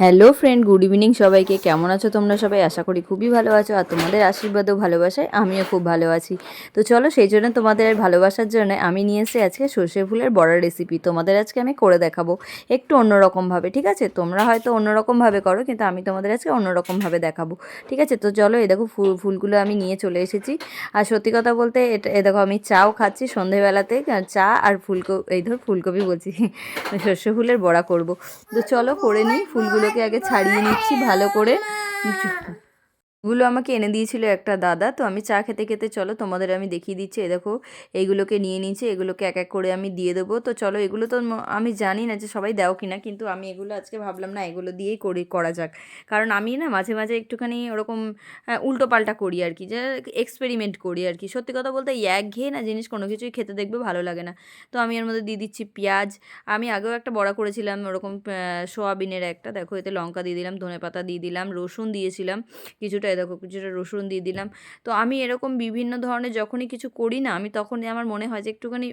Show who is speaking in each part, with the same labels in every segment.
Speaker 1: Hello friend, good evening সবাইকে। কেমন আছো তোমরা সবাই? আশা করি খুবই ভালো আছো, আর তোমাদের আশীর্বাদ ও ভালোবাসায় আমিও খুব ভালো আছি। তো চলো, সেই জন্য তোমাদের ভালোবাসার জন্য আমি নিয়ে এসেছি আজকে সর্ষে ফুলের বড়া রেসিপি। তোমাদের আজকে আমি করে দেখাবো একটু অন্যরকমভাবে, ঠিক আছে? তোমরা হয়তো অন্যরকমভাবে করো, কিন্তু আমি তোমাদের আজকে অন্যরকমভাবে দেখাবো, ঠিক আছে? তো চলো, এই দেখো ফুলগুলো আমি নিয়ে চলে এসেছি। আর সত্যি কথা বলতে এ দেখো, আমি চাও খাচ্ছি সন্ধেবেলাতে, চা আর ফুলকপি বলছি সর্ষে ফুলের বড়া করব। তো চলো করে নিই। ফুলগুলোকে আগে ছাড়িয়ে নিচ্ছি ভালো করে। এগুলো আমাকে এনে দিয়েছিল একটা দাদা। তো আমি চা খেতে খেতে, চলো তোমাদের আমি দেখিয়ে দিচ্ছি। এই দেখো, এইগুলোকে নিয়ে নিয়েছি, এগুলোকে এক এক করে আমি দিয়ে দেবো। তো চলো, এগুলো তো আমি জানি না যে সবাই দাও কিনা, কিন্তু আমি এগুলো আজকে ভাবলাম না, এগুলো দিয়েই করা যাক। কারণ আমি না মাঝে মাঝে একটুখানি ওরকম উল্টো পাল্টা করি আর কি, যে এক্সপেরিমেন্ট করি আর কি। সত্যি কথা বলতে এই একঘেয়ে না জিনিস কোনো কিছুই খেতে দেখবে ভালো লাগে না। তো আমি এর মধ্যে দিয়ে দিচ্ছি পেঁয়াজ। আমি আগেও একটা বড়া করেছিলাম ওরকম, সোয়াবিনের একটা। দেখো, এতে লঙ্কা দিয়ে দিলাম, ধনেপাতা দিয়ে দিলাম, রসুন দিয়েছিলাম কিছুটা। দেখো, কিছুটা রসুন দিয়ে দিলাম। তো আমি এরকম বিভিন্ন ধরনের যখনই কিছু করি না, আমি তখনই আমার মনে হয় যে একটুখানি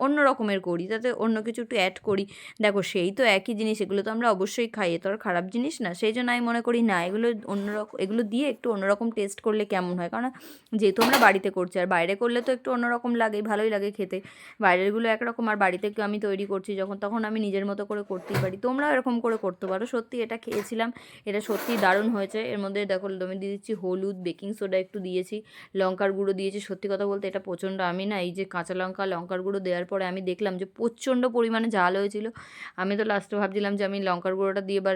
Speaker 1: অন্য রকমের করি, যাতে অন্য কিছু একটু অ্যাড করি। দেখো, সেই তো একই জিনিস, এগুলো তো আমরা অবশ্যই খাই, এ তো আর খারাপ জিনিস না। সেই জন্য আমি মনে করি না, এগুলো অন্যরকম, এগুলো দিয়ে একটু অন্যরকম টেস্ট করলে কেমন হয়। কারণ যেহেতু আমরা বাড়িতে করছি, আর বাইরে করলে তো একটু অন্যরকম লাগে, ভালোই লাগে খেতে। বাইরেরগুলো একরকম, আর বাড়িতে আমি তৈরি করছি যখন, তখন আমি নিজের মতো করে করতেই পারি। তোমরাও এরকম করে করতে পারো। সত্যি এটা খেয়েছিলাম, এটা সত্যিই দারুণ হয়েছে। এর মধ্যে দেখো, আমি দিয়ে দিচ্ছি হলুদ, বেকিং সোডা একটু দিয়েছি, লঙ্কার গুঁড়ো দিয়েছি। সত্যি কথা বলতে এটা প্রচণ্ড, আমি না এই যে কাঁচা লঙ্কা, লঙ্কার গুঁড়ো দেওয়ার পরে আমি দেখলাম যে প্রচণ্ড পরিমাণে ঝাল হয়েছিল। আমি তো লাস্টে ভাবছিলাম যে আমি লঙ্কার গুঁড়োটা দিয়ে বা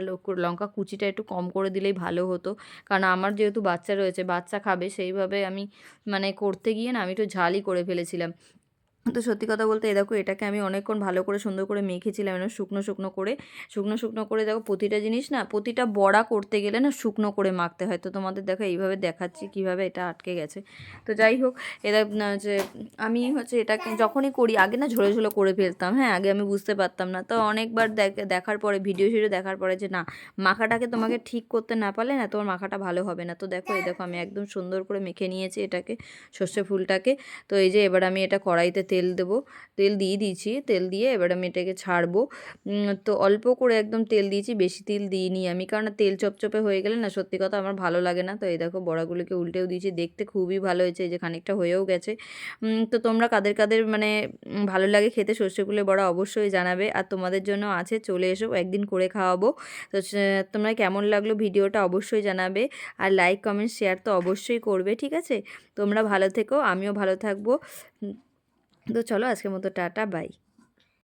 Speaker 1: লঙ্কা কুচিটা একটু কম করে দিলেই ভালো হতো। কারণ আমার যেহেতু বাচ্চা রয়েছে, বাচ্চা খাবে, সেইভাবে আমি মানে করতে গিয়ে না আমি একটু ঝালই করে ফেলেছিলাম। তো সত্যি কথা বলতে এই দেখো, এটাকে আমি অনেকক্ষণ ভালো করে সুন্দর করে মেখেছিলাম, এরকম শুকনো শুকনো করে দেখো, প্রতিটা জিনিস না, প্রতিটা বড়া করতে গেলে না শুকনো করে মাখতে হয়। তো তোমাদের দেখো এইভাবে দেখাচ্ছি কীভাবে এটা আটকে গেছে। তো যাই হোক, এটা যে আমি এটাকে যখনই করি আগে না ঝোলো ঝোলো করে ফেলতাম। হ্যাঁ, আগে আমি বুঝতে পারতাম না। তো অনেকবার দেখার পরে, ভিডিও দেখার পরে, যে না, মাখাটাকে তোমাকে ঠিক করতে না পারলে না তোমার মাখাটা ভালো হবে না। তো দেখো, এই দেখো আমি একদম সুন্দর করে মেখে নিয়েছি এটাকে, সর্ষে ফুলটাকে। তো এই যে এবার আমি এটা কড়াইতে তেল দেবো, তেল দিয়ে দিয়েছি। তেল দিয়ে এবার আমি এটাকে ছাড়বো। তো অল্প করে একদম তেল দিয়েছি, বেশি তেল দিইনি আমি, কারণ তেল চপচপে হয়ে গেলে না সত্যি কথা আমার ভালো লাগে না। তো এই দেখো, বড়াগুলোকে উল্টেও দিয়েছি, দেখতে খুবই ভালো হয়েছে, এই যে খানিকটা হয়েও গেছে। তো তোমরা কাদের কাদের মানে ভালো লাগে খেতে সর্ষে ফুলের বড়া অবশ্যই জানাবে, আর তোমাদের জন্য আছে, চলে এসো, একদিন করে খাওয়াবো। তো তোমরা কেমন লাগলো ভিডিওটা অবশ্যই জানাবে, আর লাইক কমেন্ট শেয়ার তো অবশ্যই করবে, ঠিক আছে? তোমরা ভালো থেকো, আমিও ভালো থাকবো। তো চলো, আজকের মতো টাটা, বাই।